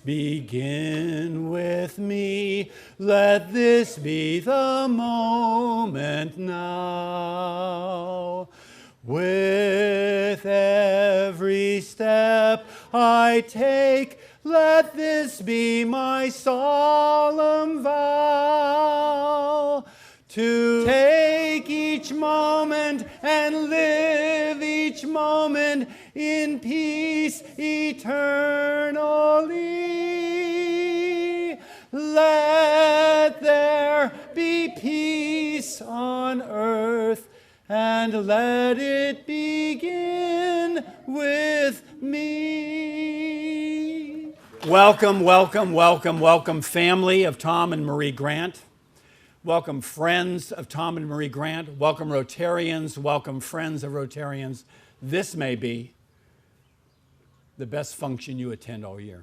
begin with me. Let this be the moment now. With every step I take, let this be my solemn vow, to take each moment and live each moment in peace eternally. Let there be peace on earth, and let it begin with me. Welcome, welcome, welcome, welcome, family of Tom and Marie Grant. Welcome, friends of Tom and Marie Grant. Welcome, Rotarians. Welcome, friends of Rotarians. This may be the best function you attend all year.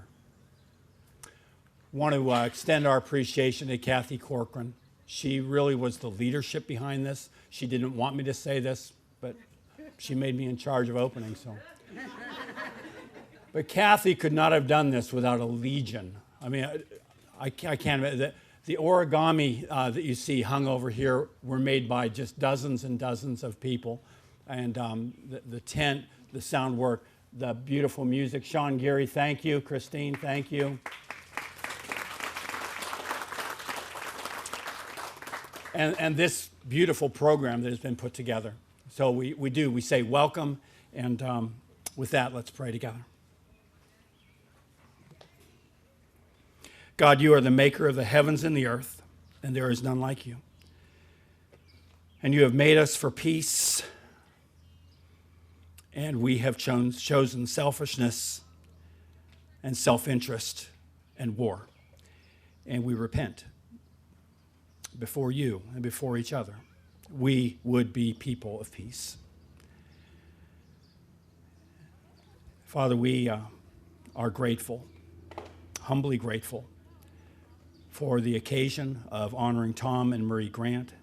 Want to extend our appreciation to Kathy Corcoran. She really was the leadership behind this. She didn't want me to say this, but she made me in charge of opening. So, but Kathy could not have done this without a legion. I mean, I can't. The origami that you see hung over here were made by just dozens and dozens of people, and the tent, the sound work, the beautiful music. Sean Geary, thank you. Christine, thank you. And this beautiful program that has been put together. So we say welcome, and with that, let's pray together. God, you are the maker of the heavens and the earth, and there is none like you. And you have made us for peace, and we have chosen selfishness and self-interest and war. And we repent before you and before each other. We would be people of peace. Father, we are grateful, humbly grateful, for the occasion of honoring Tom and Marie Grant,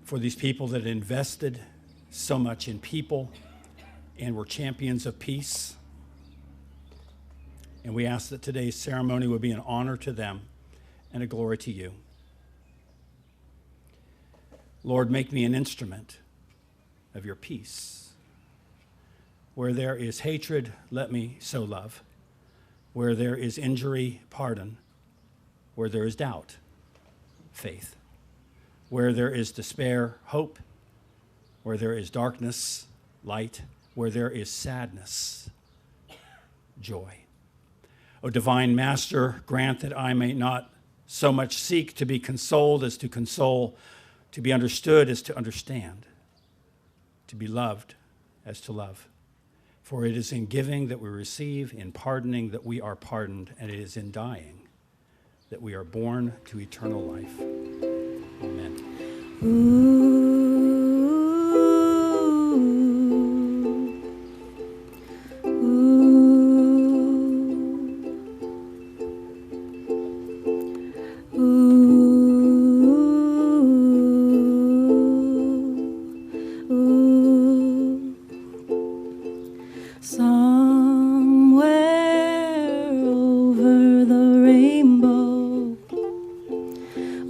for these people that invested so much in people and were champions of peace. And we ask that today's ceremony would be an honor to them and a glory to you. Lord, make me an instrument of your peace. Where there is hatred, let me sow love. Where there is injury, pardon. Where there is doubt, faith. Where there is despair, hope. Where there is darkness, light. Where there is sadness, joy. O divine Master, grant that I may not so much seek to be consoled as to console, to be understood as to understand, to be loved as to love. For it is in giving that we receive, in pardoning that we are pardoned, and it is in dying that we are born to eternal life. Amen.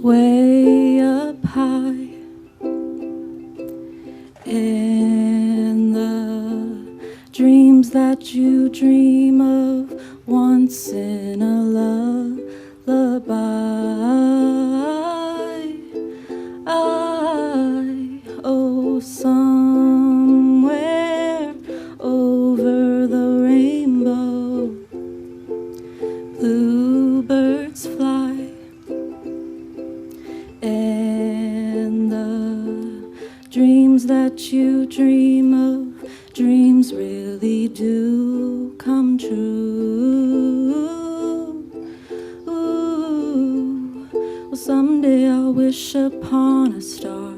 Way up high, and the dreams that you dream of once in a lullaby. Oh, somewhere over the rainbow, bluebirds fly. And the dreams that you dream of, dreams really do come true. Ooh. Well, someday I'll wish upon a star,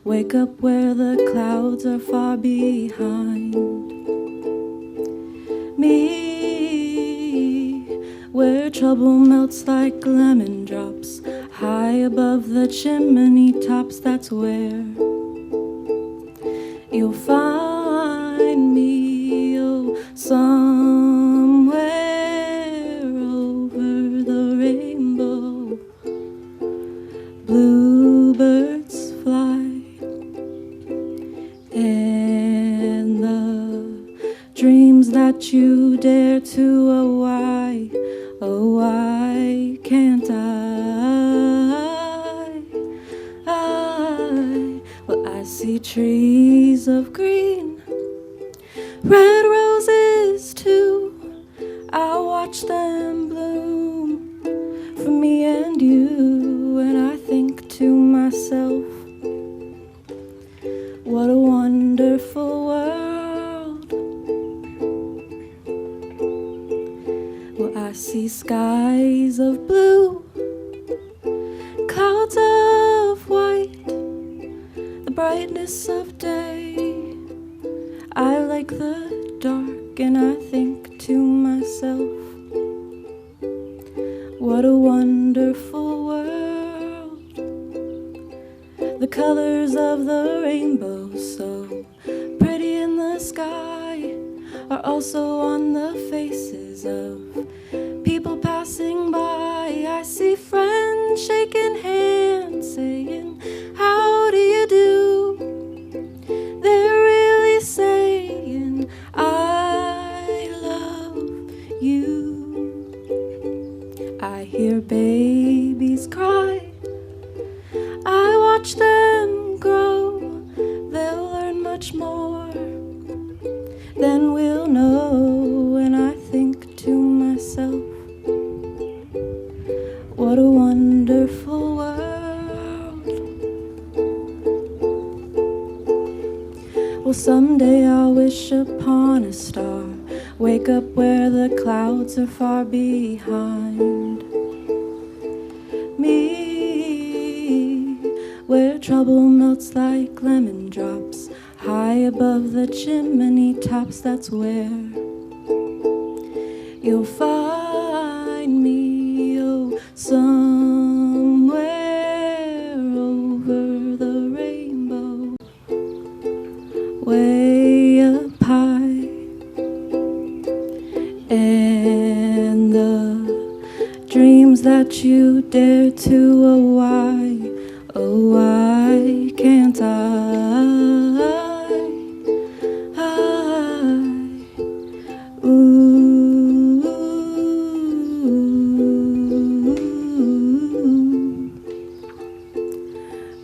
wake up where the clouds are far behind me, where trouble melts like lemon drops, high above the chimney tops. That's where you'll find me, oh, somewhere trees of green, red roses too. I watch them bloom for me and you, and I think to myself, what a wonderful world. Well, I see skies of blue, clouds of white, the brightness of day. I like the dark, and I think to myself, what a wonderful world. The colors of the rainbow, so pretty in the sky, are also on the faces of people passing by. I see friends shaking hands, saying, how do you do? They're really saying, I love you. I hear babies cry, I watch them grow. They'll learn much more than we'll know, and I think to myself, what a wonderful world. Well, someday I'll wish upon a star, wake up where the clouds are far behind me, where trouble melts like lemon drops high above the chimney tops. That's where you'll find me, oh, somewhere over the rainbow, way up high. And the dreams that you dare to, oh, why can't ooh,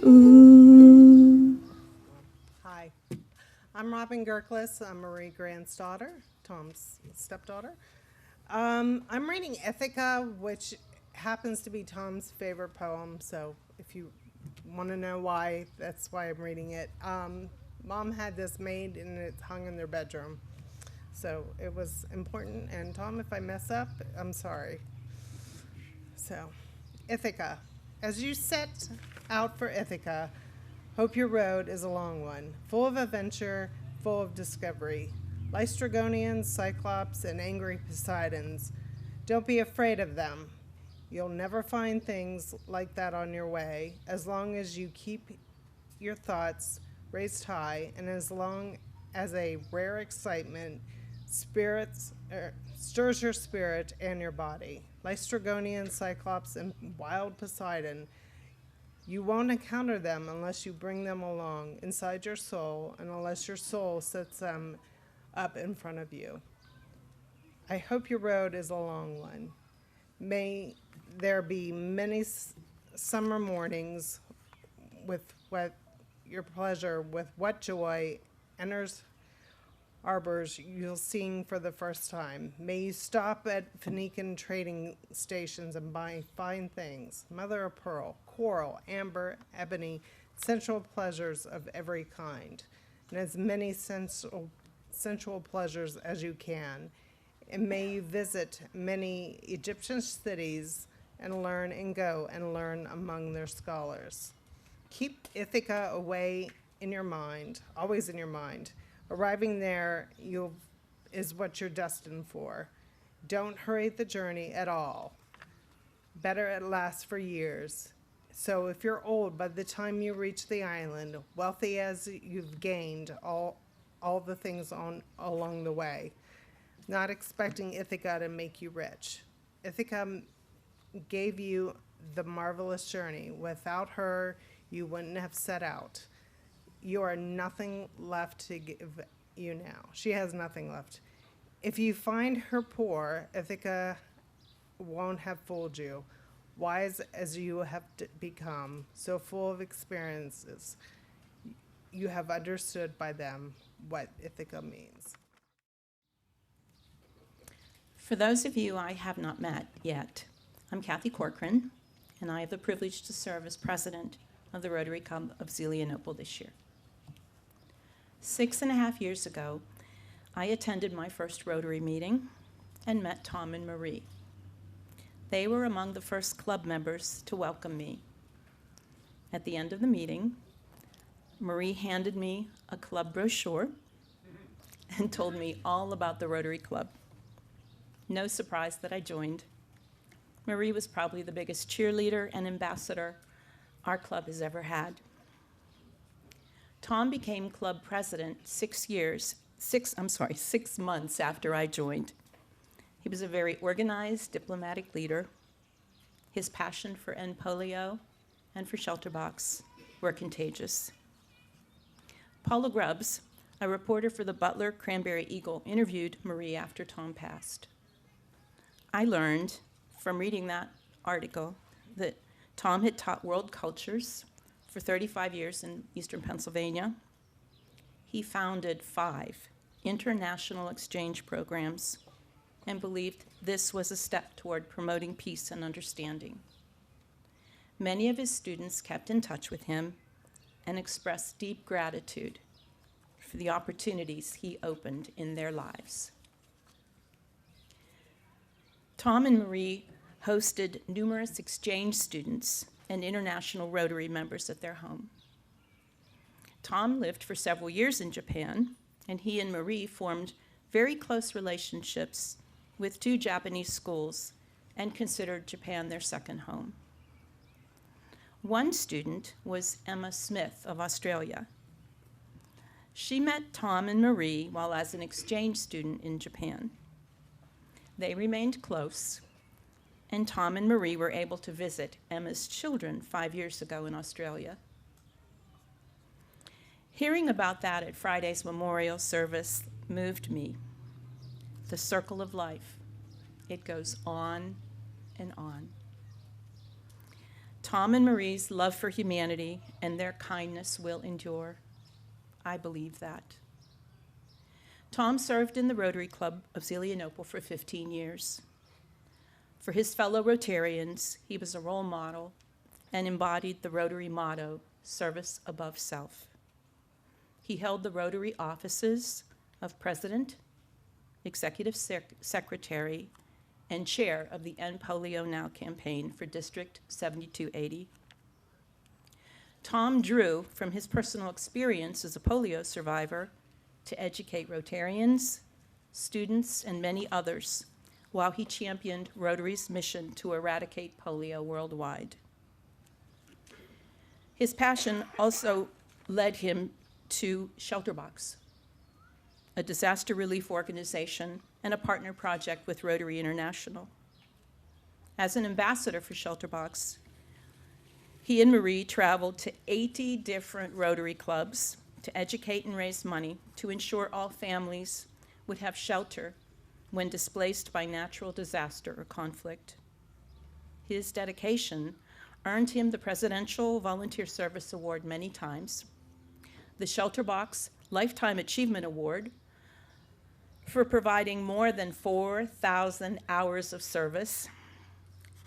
ooh. Hi, I'm Robin Gerkles. I'm Marie Grant's daughter, Tom's stepdaughter. I'm reading Ithaca, which happens to be Tom's favorite poem, so if you want to know why, that's why I'm reading it. Mom had this made and it's hung in their bedroom, so it was important. And Tom, if I mess up, I'm sorry. So, Ithaca. As you set out for Ithaca, hope your road is a long one, full of adventure, full of discovery. Lystrogonians, Cyclops, and angry Poseidons. Don't be afraid of them. You'll never find things like that on your way, as long as you keep your thoughts raised high, and as long as a rare excitement stirs your spirit and your body. Lystrogonian, Cyclops, and wild Poseidon. You won't encounter them unless you bring them along inside your soul, and unless your soul sets them up in front of you. I hope your road is a long one. May there be many summer mornings with what your pleasure, with what joy enters arbors you'll sing for the first time. May you stop at Phoenician trading stations and buy fine things, mother of pearl, coral, amber, ebony, sensual pleasures of every kind, and as many sensual pleasures as you can. And may you visit many Egyptian cities and learn and go and learn among their scholars. Keep Ithaca away in your mind, always in your mind. Arriving there is what you're destined for. Don't hurry the journey at all. Better it lasts for years. So if you're old by the time you reach the island, wealthy as you've gained all the things along the way, not expecting Ithaca to make you rich. Ithaca gave you the marvelous journey. Without her, you wouldn't have set out. You are nothing left to give you now. She has nothing left. If you find her poor, Ithaca won't have fooled you. Wise as you have become, so full of experiences, you have understood by them what Ithaca means. For those of you I have not met yet, I'm Kathy Corcoran, and I have the privilege to serve as president of the Rotary Club of Zelienople this year. 6.5 years ago, I attended my first Rotary meeting and met Tom and Marie. They were among the first club members to welcome me. At the end of the meeting, Marie handed me a club brochure and told me all about the Rotary Club. No surprise that I joined. Marie was probably the biggest cheerleader and ambassador our club has ever had. Tom became club president 6 months after I joined. He was a very organized, diplomatic leader. His passion for end polio and for Shelterbox were contagious. Paula Grubbs, a reporter for the Butler Cranberry Eagle, interviewed Marie after Tom passed. I learned from reading that article that Tom had taught world cultures for 35 years in Eastern Pennsylvania. He founded 5 international exchange programs and believed this was a step toward promoting peace and understanding. Many of his students kept in touch with him and expressed deep gratitude for the opportunities he opened in their lives. Tom and Marie hosted numerous exchange students and international Rotary members at their home. Tom lived for several years in Japan, and he and Marie formed very close relationships with 2 Japanese schools and considered Japan their second home. One student was Emma Smith of Australia. She met Tom and Marie while as an exchange student in Japan. They remained close, and Tom and Marie were able to visit Emma's children 5 years ago in Australia. Hearing about that at Friday's memorial service moved me. The circle of life, it goes on and on. Tom and Marie's love for humanity and their kindness will endure. I believe that. Tom served in the Rotary Club of Zelienople for 15 years. For his fellow Rotarians, he was a role model and embodied the Rotary motto, service above self. He held the Rotary offices of President, Executive Secretary, and Chair of the End Polio Now campaign for District 7280. Tom drew from his personal experience as a polio survivor to educate Rotarians, students, and many others while he championed Rotary's mission to eradicate polio worldwide. His passion also led him to Shelterbox, a disaster relief organization and a partner project with Rotary International. As an ambassador for Shelterbox, he and Marie traveled to 80 different Rotary clubs to educate and raise money to ensure all families would have shelter when displaced by natural disaster or conflict. His dedication earned him the Presidential Volunteer Service Award many times, the Shelterbox Lifetime Achievement Award for providing more than 4,000 hours of service,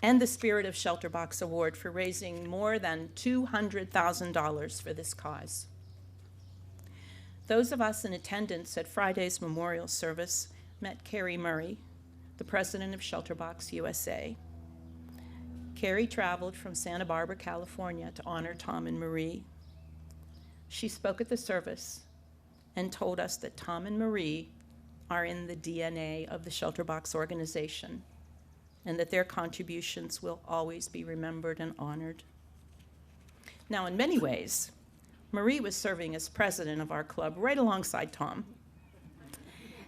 and the Spirit of Shelterbox Award for raising more than $200,000 for this cause. Those of us in attendance at Friday's memorial service met Carrie Murray, the president of Shelterbox USA. Carrie traveled from Santa Barbara, California to honor Tom and Marie. She spoke at the service and told us that Tom and Marie are in the DNA of the Shelterbox organization and that their contributions will always be remembered and honored. Now, in many ways, Marie was serving as president of our club right alongside Tom.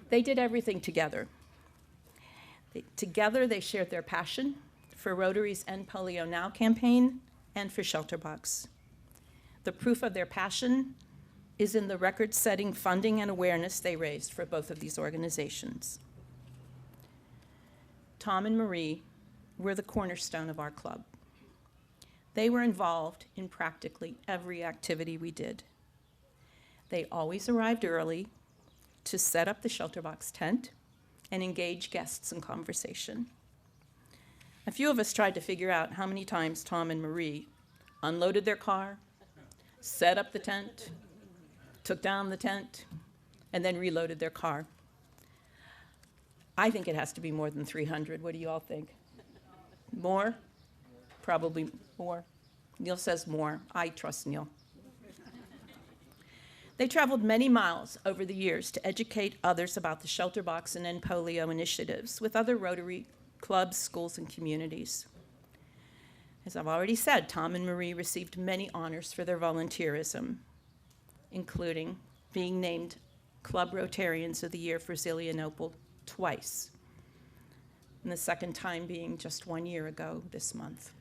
They did everything together. Together, they shared their passion for Rotary's End Polio Now campaign and for Shelterbox. The proof of their passion is in the record-setting funding and awareness they raised for both of these organizations. Tom and Marie were the cornerstone of our club. They were involved in practically every activity we did. They always arrived early to set up the shelter box tent and engage guests in conversation. A few of us tried to figure out how many times Tom and Marie unloaded their car, set up the tent, took down the tent, and then reloaded their car. I think it has to be more than 300. What do you all think? More? Probably more. Neil says more. I trust Neil. They traveled many miles over the years to educate others about the shelter box and end polio initiatives with other Rotary clubs, schools, and communities. As I've already said, Tom and Marie received many honors for their volunteerism, including being named Club Rotarians of the Year for Zelienople twice, and the second time being just 1 year ago this month.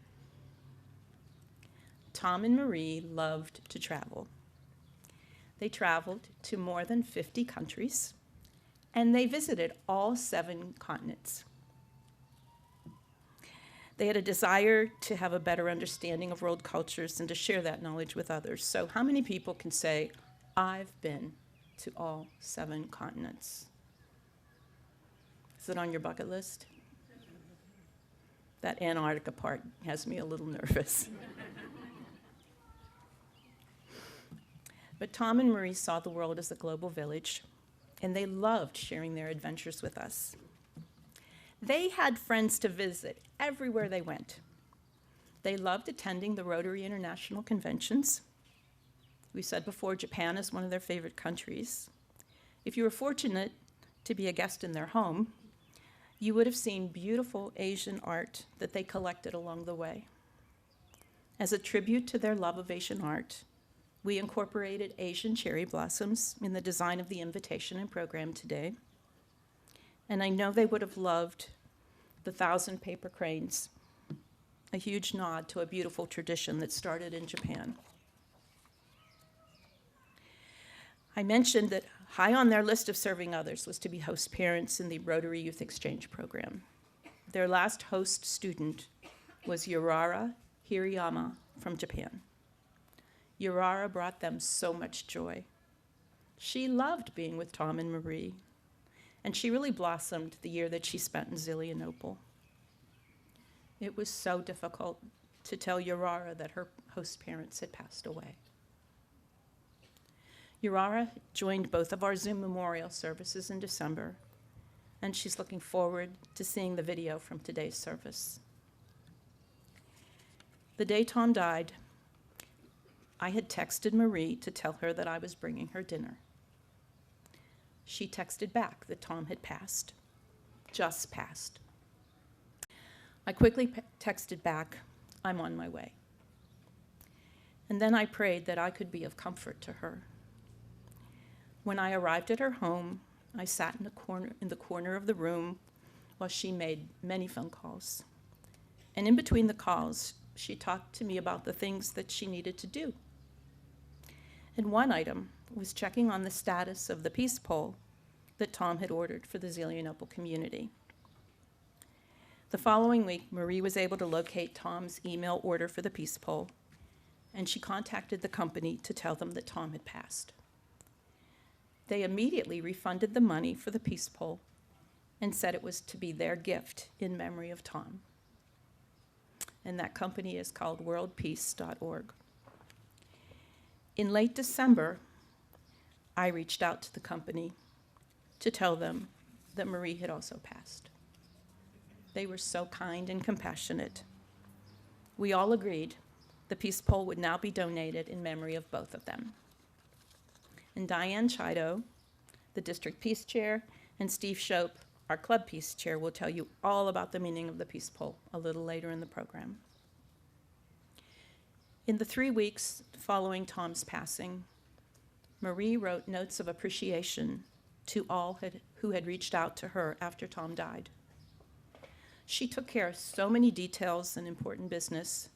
Tom and Marie loved to travel. They traveled to more than 50 countries, and they visited all 7 continents. They had a desire to have a better understanding of world cultures and to share that knowledge with others. So how many people can say, I've been to all 7 continents? Is it on your bucket list? That Antarctica part has me a little nervous. But Tom and Marie saw the world as a global village, and they loved sharing their adventures with us. They had friends to visit everywhere they went. They loved attending the Rotary International conventions. We said before, Japan is one of their favorite countries. If you were fortunate to be a guest in their home, you would have seen beautiful Asian art that they collected along the way. As a tribute to their love of Asian art, we incorporated Asian cherry blossoms in the design of the invitation and program today. And I know they would have loved the 1,000 paper cranes, a huge nod to a beautiful tradition that started in Japan. I mentioned that high on their list of serving others was to be host parents in the Rotary Youth Exchange program. Their last host student was Urara Hirayama from Japan. Urara brought them so much joy. She loved being with Tom and Marie, and she really blossomed the year that she spent in Zelienople. It was so difficult to tell Urara that her host parents had passed away. Urara joined both of our Zoom memorial services in December, and she's looking forward to seeing the video from today's service. The day Tom died, I had texted Marie to tell her that I was bringing her dinner. She texted back that Tom had passed, just passed. I quickly texted back, I'm on my way. And then I prayed that I could be of comfort to her. When I arrived at her home, I sat in the corner of the room while she made many phone calls. And in between the calls, she talked to me about the things that she needed to do. And one item was checking on the status of the peace poll that Tom had ordered for the Zelienople community. The following week, Marie was able to locate Tom's email order for the peace poll, and she contacted the company to tell them that Tom had passed. They immediately refunded the money for the peace poll and said it was to be their gift in memory of Tom. And that company is called worldpeace.org. In late December, I reached out to the company to tell them that Marie had also passed. They were so kind and compassionate. We all agreed the peace poll would now be donated in memory of both of them. And Diane Chido, the district peace chair, and Steve Shope, our club peace chair, will tell you all about the meaning of the peace poll a little later in the program. In the 3 weeks following Tom's passing, Marie wrote notes of appreciation to all who had reached out to her after Tom died. She took care of so many details and important business.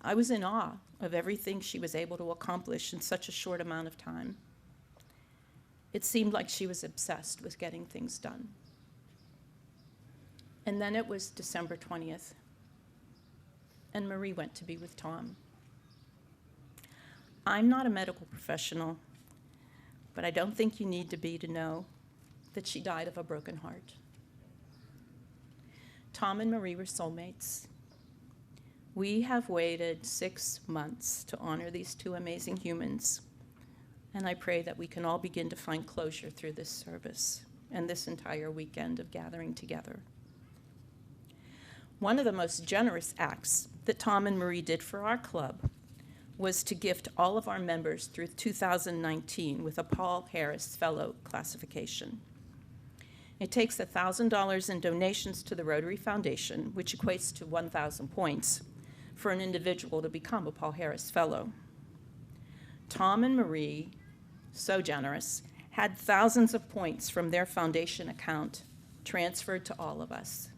I was in awe of everything she was able to accomplish in such a short amount of time. It seemed like she was obsessed with getting things done. And then it was December 20th, and Marie went to be with Tom. I'm not a medical professional, but I don't think you need to be to know that she died of a broken heart. Tom and Marie were soulmates. We have waited 6 months to honor these two amazing humans, and I pray that we can all begin to find closure through this service and this entire weekend of gathering together. One of the most generous acts that Tom and Marie did for our club was to gift all of our members through 2019 with a Paul Harris Fellow classification. It takes $1,000 in donations to the Rotary Foundation, which equates to 1,000 points, for an individual to become a Paul Harris Fellow. Tom and Marie, so generous, had thousands of points from their foundation account transferred to all of us.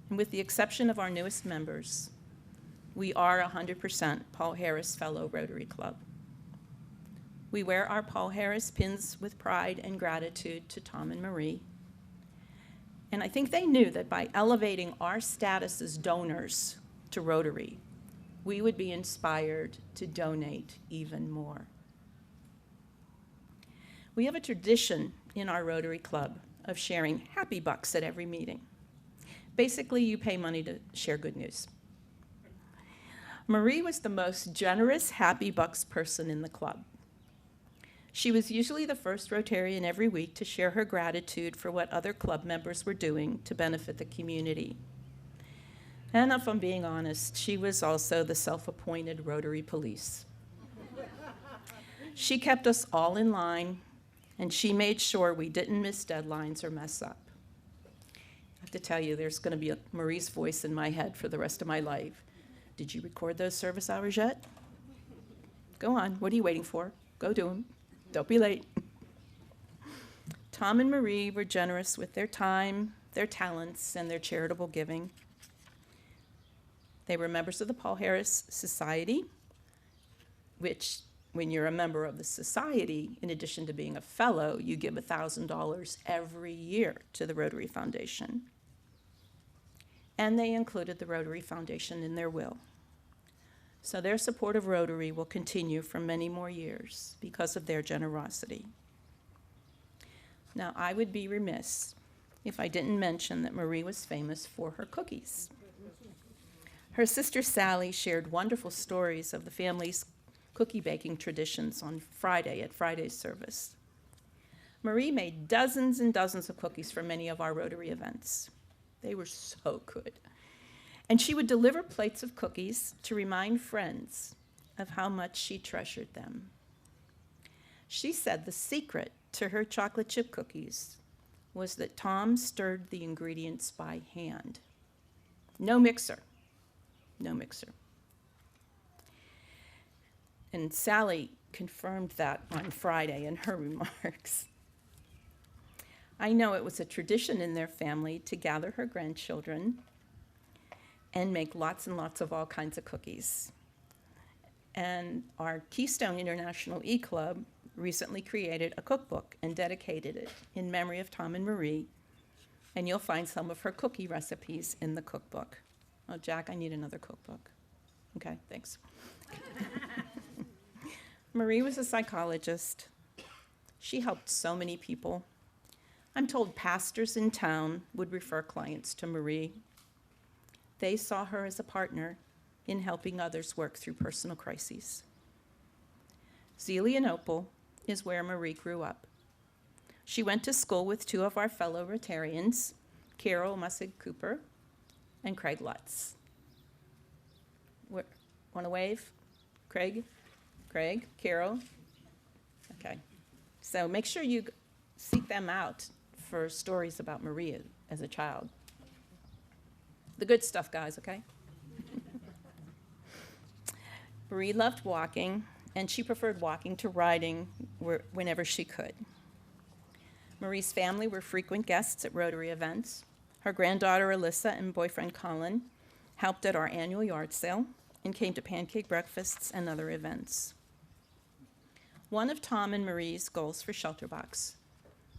And with the exception of our newest members, we are 100% Paul Harris Fellow Rotary Club. We wear our Paul Harris pins with pride and gratitude to Tom and Marie. And I think they knew that by elevating our status as donors to Rotary, we would be inspired to donate even more. We have a tradition in our Rotary Club of sharing happy bucks at every meeting. Basically, you pay money to share good news. Marie was the most generous happy bucks person in the club. She was usually the first Rotarian every week to share her gratitude for what other club members were doing to benefit the community. And if I'm being honest, she was also the self-appointed Rotary police. She kept us all in line, and she made sure we didn't miss deadlines or mess up. I have to tell you, there's going to be Marie's voice in my head for the rest of my life. Did you record those service hours yet? Go on. What are you waiting for? Go do them. Don't be late. Tom and Marie were generous with their time, their talents, and their charitable giving. They were members of the Paul Harris Society, which, when you're a member of the society, in addition to being a fellow, you give $1,000 every year to the Rotary Foundation. And they included the Rotary Foundation in their will. So their support of Rotary will continue for many more years because of their generosity. Now, I would be remiss if I didn't mention that Marie was famous for her cookies. Her sister Sally shared wonderful stories of the family's cookie baking traditions on Friday at Friday's service. Marie made dozens and dozens of cookies for many of our Rotary events. They were so good. And she would deliver plates of cookies to remind friends of how much she treasured them. She said the secret to her chocolate chip cookies was that Tom stirred the ingredients by hand. No mixer. No mixer. And Sally confirmed that on Friday in her remarks. I know it was a tradition in their family to gather her grandchildren and make lots and lots of all kinds of cookies. And our Keystone International E-Club recently created a cookbook and dedicated it in memory of Tom and Marie, and you'll find some of her cookie recipes in the cookbook. Oh, Jack, I need another cookbook. Okay, thanks. Marie was a psychologist. She helped so many people. I'm told pastors in town would refer clients to Marie. They saw her as a partner in helping others work through personal crises. Zelienople is where Marie grew up. She went to school with two of our fellow Rotarians, Carol Mussig-Cooper and Craig Lutz. Want to wave? Craig? Craig? Carol? Okay. So make sure you seek them out for stories about Maria as a child. The good stuff, guys, okay? Marie loved walking, and she preferred walking to riding whenever she could. Marie's family were frequent guests at Rotary events. Her granddaughter Alyssa and boyfriend Colin helped at our annual yard sale and came to pancake breakfasts and other events. One of Tom and Marie's goals for Shelterbox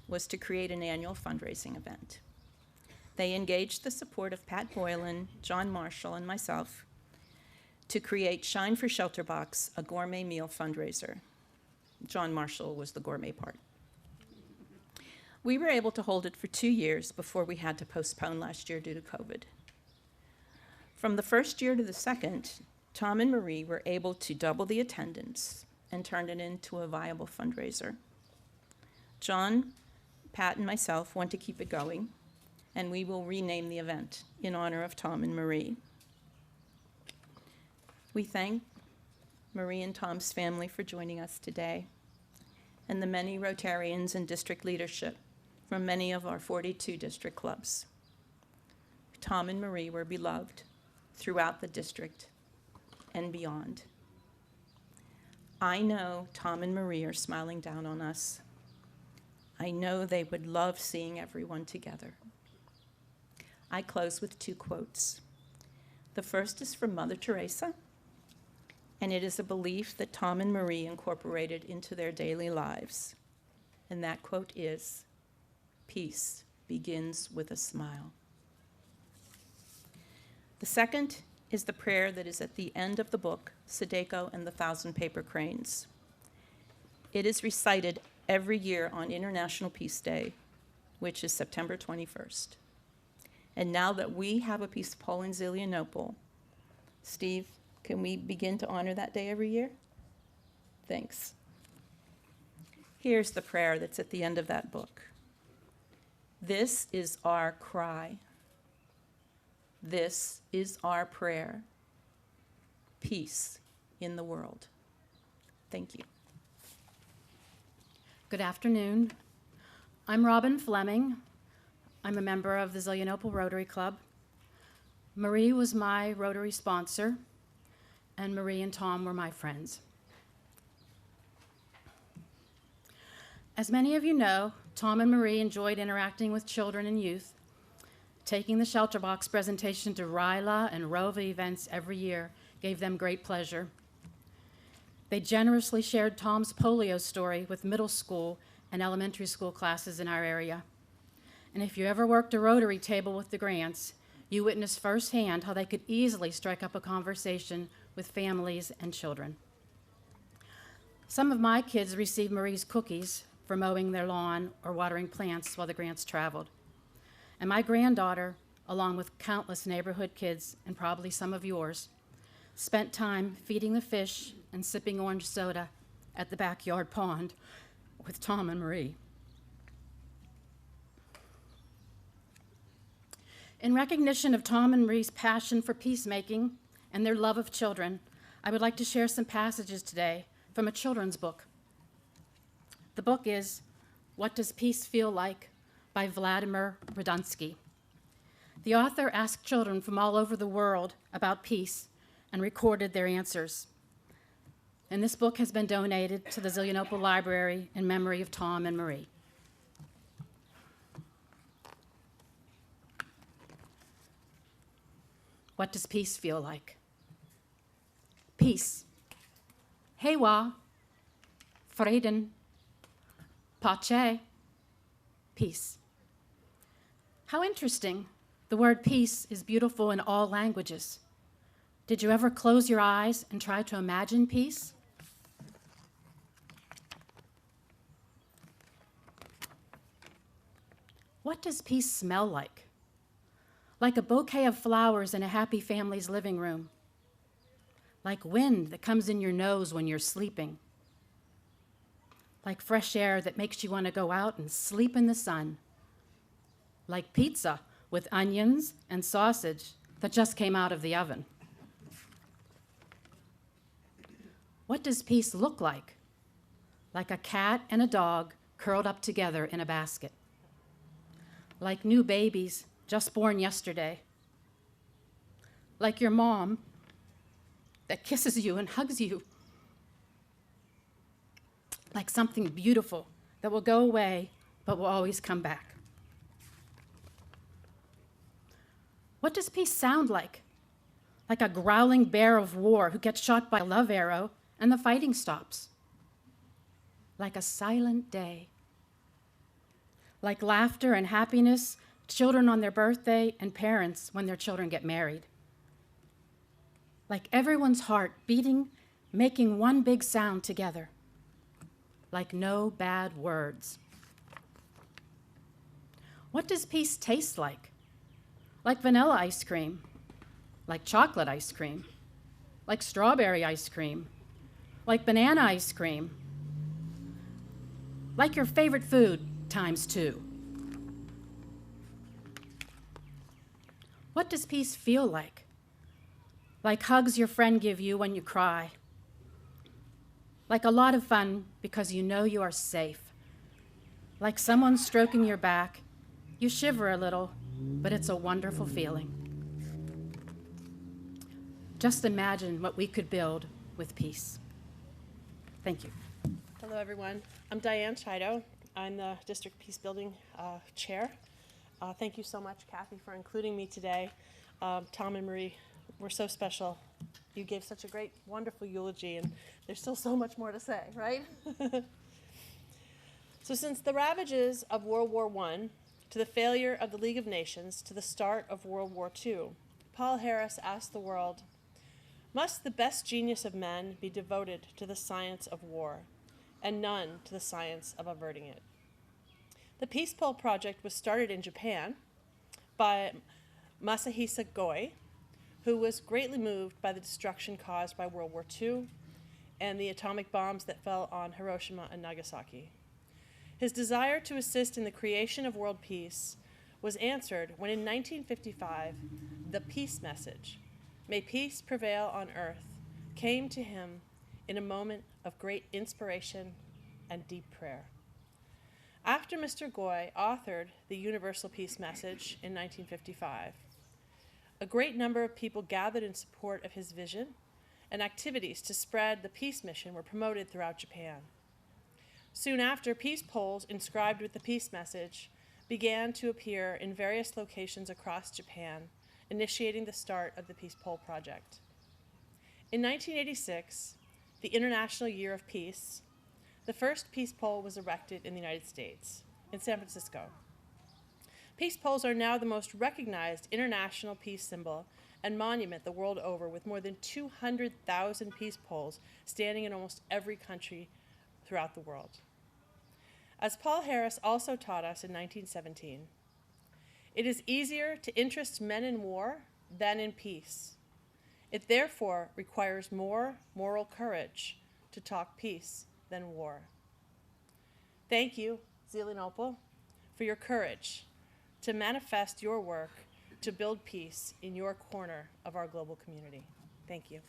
was to create an annual fundraising event. They engaged the support of Pat Boylan, John Marshall, and myself to create Shine for Shelterbox, a gourmet meal fundraiser. John Marshall was the gourmet part. We were able to hold it for 2 years before we had to postpone last year due to COVID. From the first year to the second, Tom and Marie were able to double the attendance and turn it into a viable fundraiser. John, Pat, and myself want to keep it going, and we will rename the event in honor of Tom and Marie. We thank Marie and Tom's family for joining us today, and the many Rotarians and district leadership from many of our 42 district clubs. Tom and Marie were beloved throughout the district and beyond. I know Tom and Marie are smiling down on us. I know they would love seeing everyone together. I close with 2 quotes. The first is from Mother Teresa, and it is a belief that Tom and Marie incorporated into their daily lives. And that quote is, "Peace begins with a smile." The second is the prayer that is at the end of the book, Sadeko and the Thousand Paper Cranes. It is recited every year on International Peace Day, which is September 21st. And now that we have a peace pole in Zelienople, Steve, can we begin to honor that day every year? Thanks. Here's the prayer that's at the end of that book. This is our cry. This is our prayer. Peace in the world. Thank you. Good afternoon. I'm Robin Fleming. I'm a member of the Zelienople Rotary Club. Marie was my Rotary sponsor, and Marie and Tom were my friends. As many of you know, Tom and Marie enjoyed interacting with children and youth. Taking the shelter box presentation to RILA and ROVA events every year gave them great pleasure. They generously shared Tom's polio story with middle school and elementary school classes in our area. And if you ever worked a Rotary table with the Grants, you witnessed firsthand how they could easily strike up a conversation with families and children. Some of my kids received Marie's cookies for mowing their lawn or watering plants while the Grants traveled. And my granddaughter, along with countless neighborhood kids and probably some of yours, spent time feeding the fish and sipping orange soda at the backyard pond with Tom and Marie. In recognition of Tom and Marie's passion for peacemaking and their love of children, I would like to share some passages today from a children's book. The book is What Does Peace Feel Like? By Vladimir Radunsky. The author asked children from all over the world about peace and recorded their answers. And this book has been donated to the Zelienople Library in memory of Tom and Marie. What does peace feel like? Peace. Hewa. Freden. Pace. Peace. How interesting. The word peace is beautiful in all languages. Did you ever close your eyes and try to imagine peace? What does peace smell like? Like a bouquet of flowers in a happy family's living room. Like wind that comes in your nose when you're sleeping. Like fresh air that makes you want to go out and sleep in the sun. Like pizza with onions and sausage that just came out of the oven. What does peace look like? Like a cat and a dog curled up together in a basket. Like new babies just born yesterday. Like your mom that kisses you and hugs you. Like something beautiful that will go away but will always come back. What does peace sound like? Like a growling bear of war who gets shot by a love arrow and the fighting stops. Like a silent day. Like laughter and happiness, children on their birthday, and parents when their children get married. Like everyone's heart beating, making one big sound together. like no bad words. What does peace taste like? Like vanilla ice cream, like chocolate ice cream, like strawberry ice cream, like banana ice cream, like your favorite food times 2. What does peace feel like? Like hugs your friend give you when you cry. Like a lot of fun because you know you are safe. Like someone stroking your back. You shiver a little, but it's a wonderful feeling. Just imagine what we could build with peace. Thank you. Hello, everyone. I'm Diane Chido. I'm the District Peace Building Chair. Thank you so much, Kathy, for including me today. Tom and Marie, we're so special. You gave such a great, wonderful eulogy, and there's still so much more to say, right? So since the ravages of World War I, to the failure of the League of Nations, to the start of World War II, Paul Harris asked the world, must the best genius of men be devoted to the science of war, and none to the science of averting it? The Peace Pole Project was started in Japan by Masahisa Goi, who was greatly moved by the destruction caused by World War II and the atomic bombs that fell on Hiroshima and Nagasaki. His desire to assist in the creation of world peace was answered when in 1955, the peace message, "May peace prevail on earth," came to him in a moment of great inspiration and deep prayer. After Mr. Goi authored the Universal Peace Message in 1955, a great number of people gathered in support of his vision, and activities to spread the peace mission were promoted throughout Japan. Soon after, peace poles inscribed with the peace message began to appear in various locations across Japan, initiating the start of the Peace Pole Project. In 1986, the International Year of Peace, the first peace pole was erected in the United States, in San Francisco. Peace poles are now the most recognized international peace symbol and monument the world over, with more than 200,000 peace poles standing in almost every country throughout the world. As Paul Harris also taught us in 1917, it is easier to interest men in war than in peace. It therefore requires more moral courage to talk peace than war. Thank you, Zelienople, for your courage to manifest your work to build peace in your corner of our global community. Thank you.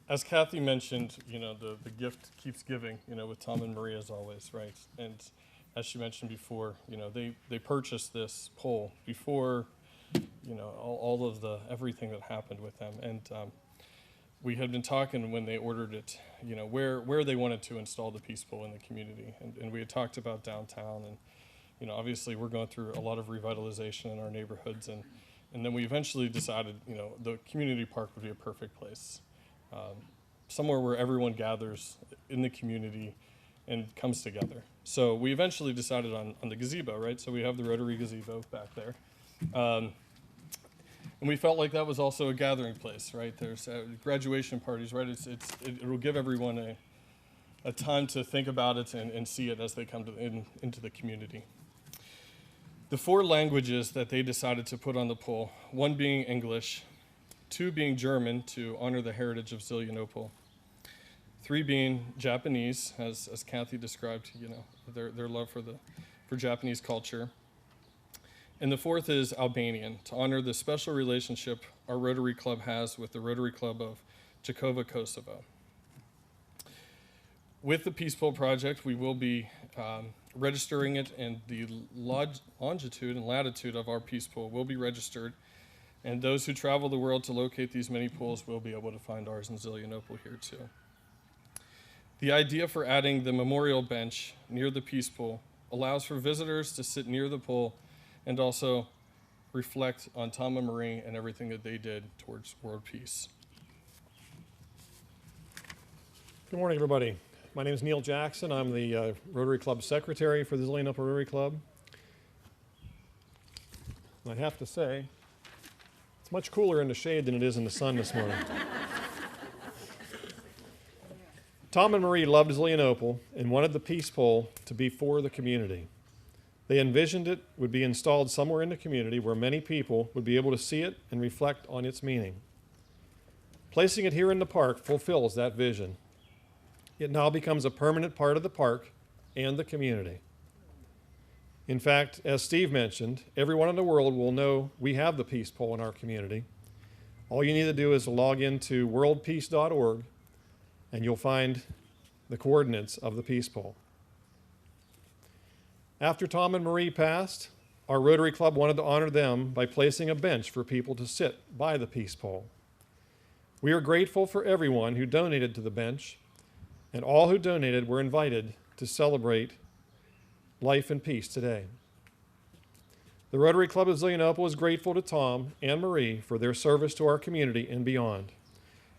As Kathy mentioned, the gift keeps giving, with Tom and Marie as always, right? And as she mentioned before, they purchased this pole before, all of the everything that happened with them. And we had been talking when they ordered it, where they wanted to install the peace pole in the community. And we had talked about downtown, and obviously we're going through a lot of revitalization in our neighborhoods, and then we eventually decided, the community park would be a perfect place. Somewhere where everyone gathers in the community and comes together. So we eventually decided on the gazebo, right? So we have the Rotary gazebo back there. And we felt like that was also a gathering place, right? There's graduation parties, right? It will give everyone a time to think about it and see it as they come into the community. The 4 languages that they decided to put on the pole, 1 being English, 2 being German to honor the heritage of Zelienople, 3 being Japanese, as Kathy described, their love for Japanese culture, and the 4th is Albanian to honor the special relationship our Rotary Club has with the Rotary Club of Jakova, Kosovo. With the Peace Pole Project, we will be registering it, and the longitude and latitude of our peace pole will be registered. And those who travel the world to locate these many pools will be able to find ours in Zelienople here too. The idea for adding the memorial bench near the peace pool allows for visitors to sit near the pool and also reflect on Tom and Marie and everything that they did towards world peace. Good morning, everybody. My name is Neil Jackson. I'm the Rotary Club Secretary for the Zelienople Rotary Club. And I have to say, it's much cooler in the shade than it is in the sun this morning. Tom and Marie loved Zelienople and wanted the peace pole to be for the community. They envisioned it would be installed somewhere in the community where many people would be able to see it and reflect on its meaning. Placing it here in the park fulfills that vision. It now becomes a permanent part of the park and the community. In fact, as Steve mentioned, everyone in the world will know we have the peace pole in our community. All you need to do is log into worldpeace.org and you'll find the coordinates of the peace pole. After Tom and Marie passed, our Rotary Club wanted to honor them by placing a bench for people to sit by the peace pole. We are grateful for everyone who donated to the bench, and all who donated were invited to celebrate life and peace today. The Rotary Club of Zelienople is grateful to Tom and Marie for their service to our community and beyond.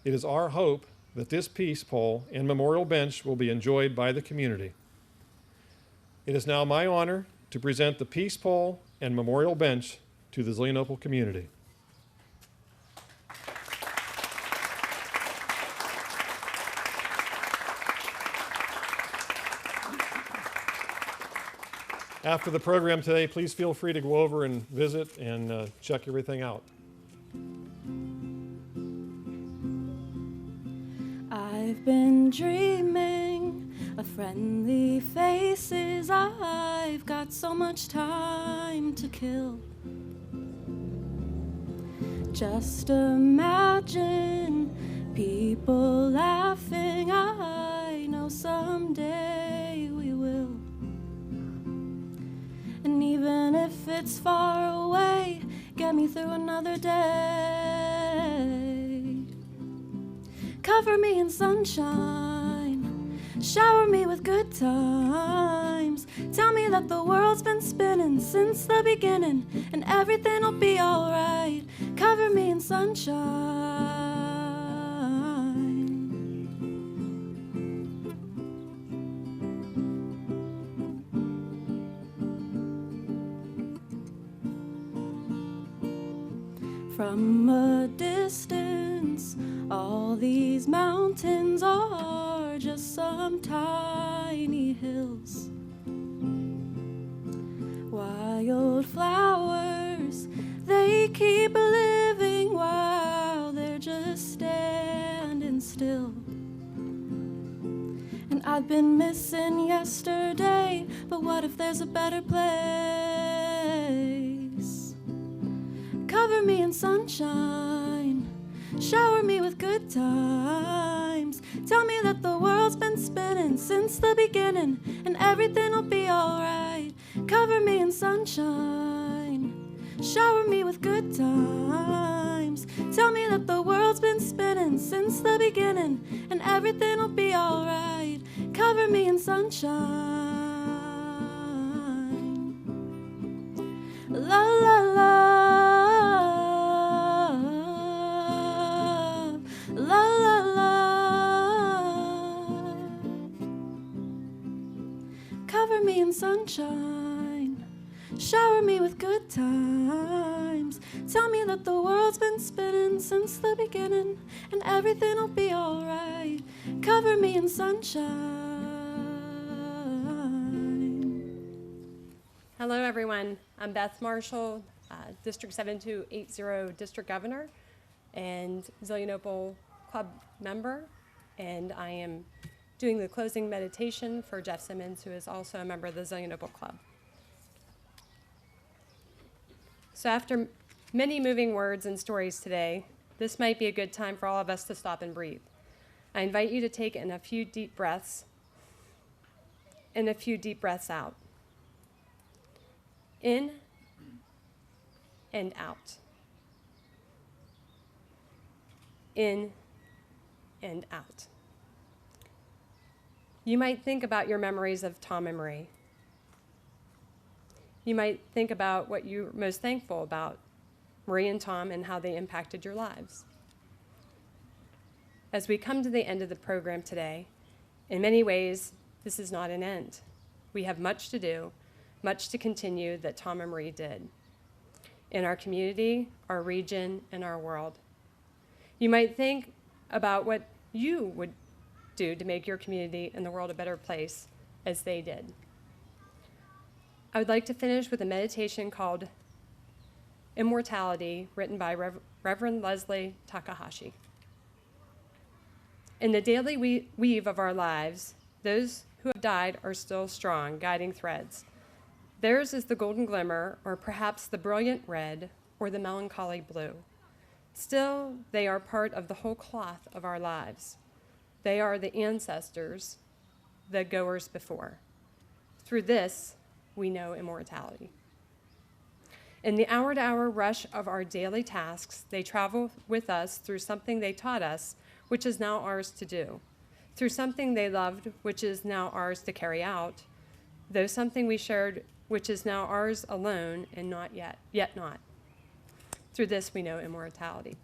It is our hope that this peace pole and memorial bench will be enjoyed by the community. It is now my honor to present the peace pole and memorial bench to the Zelienople community. After the program today, please feel free to go over and visit and check everything out. I've been dreaming of friendly faces. I've got so much time to kill. Just imagine people laughing. I know someday we will. And even if it's far away, get me through another day. Cover me in sunshine, shower me with good times. Tell me that the world's been spinning since the beginning, and everything'll be alright. Cover me in sunshine. From a distance, all these mountains are just some tiny hills. Wild flowers, they keep living while they're just standing still. And I've been missing yesterday, but what if there's a better place? Cover me in sunshine, shower me with good times. Tell me that the world's been spinning since the beginning, and everything'll be alright. Cover me in sunshine, shower me with good times. Tell me that the world's been spinning since the beginning, and everything'll be alright. Cover me in sunshine. La la la. La la la. Cover me in sunshine, shower me with good times. Tell me that the world's been spinning since the beginning, and everything'll be alright. Cover me in sunshine. Hello, everyone. I'm Beth Marshall, District 7280 District Governor and Zelienople Club member, and I am doing the closing meditation for Jeff Simmons, who is also a member of the Zelienople Club. So after many moving words and stories today, this might be a good time for all of us to stop and breathe. I invite you to take in a few deep breaths and a few deep breaths out. In and out. In and out. You might think about your memories of Tom and Marie. You might think about what you're most thankful about Marie and Tom and how they impacted your lives. As we come to the end of the program today, in many ways, this is not an end. We have much to do, much to continue that Tom and Marie did in our community, our region, and our world. You might think about what you would do to make your community and the world a better place as they did. I would like to finish with a meditation called Immortality, written by Reverend Leslie Takahashi. In the daily weave of our lives, those who have died are still strong, guiding threads. Theirs is the golden glimmer, or perhaps the brilliant red, or the melancholy blue. Still, they are part of the whole cloth of our lives. They are the ancestors, the goers before. Through this, we know immortality. In the hour-to-hour rush of our daily tasks, they travel with us through something they taught us, which is now ours to do, through something they loved, which is now ours to carry out, though something we shared, which is now ours alone and not yet not. Through this, we know immortality.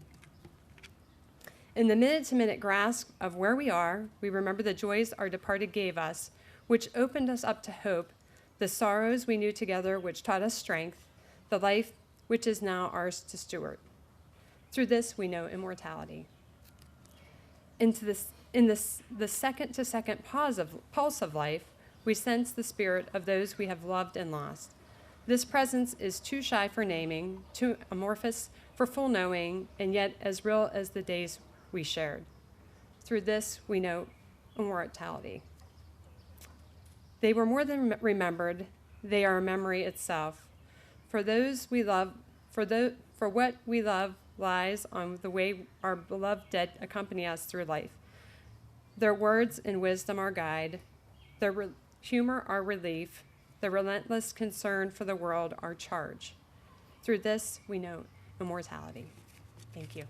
In the minute-to-minute grasp of where we are, we remember the joys our departed gave us, which opened us up to hope, the sorrows we knew together, which taught us strength, the life which is now ours to steward. Through this, we know immortality. In the second-to-second pulse of life, we sense the spirit of those we have loved and lost. This presence is too shy for naming, too amorphous for full knowing, and yet as real as the days we shared. Through this, we know immortality. They were more than remembered, they are a memory itself. For those we love, for what we love lies on the way our beloved dead accompany us through life. Their words and wisdom our guide, their humor our relief, the relentless concern for the world our charge. Through this, we know immortality. Thank you.